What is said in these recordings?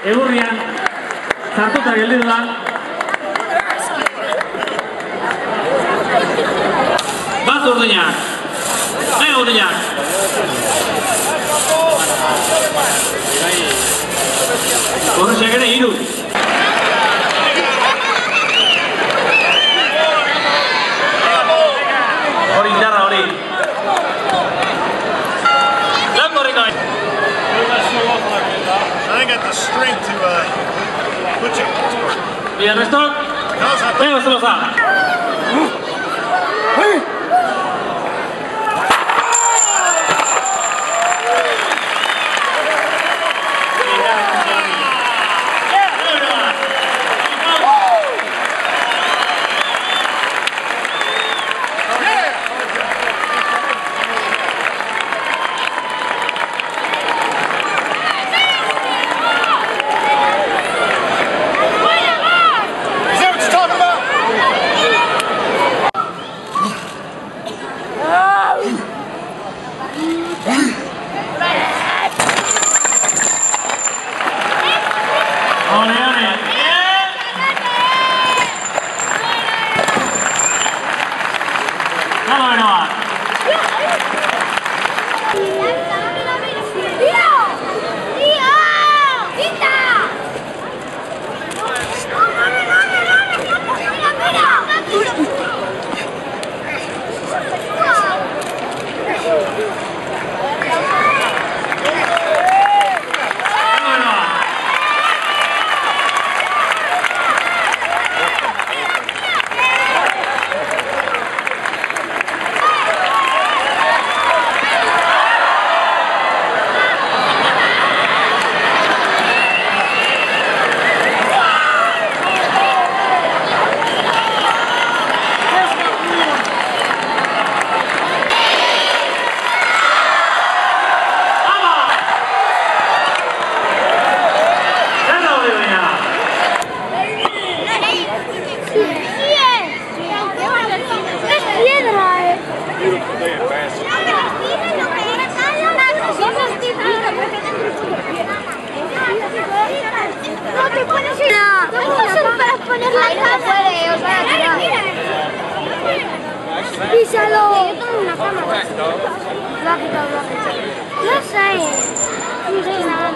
Egurrian sartuta gelditu da. Bat urdinak. Nahi urdinak. Horrexak ere hiru. Hori indarra hori. Lan borrika. I ain't got the strength to put you in this part. Bien, Néstor. Venga, se los da. Písalo. Yo tengo una cámara. Lo ha quitado. No sé. No sé nada.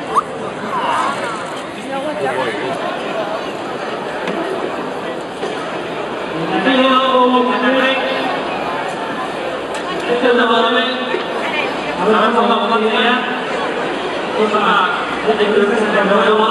Ahora vamos a la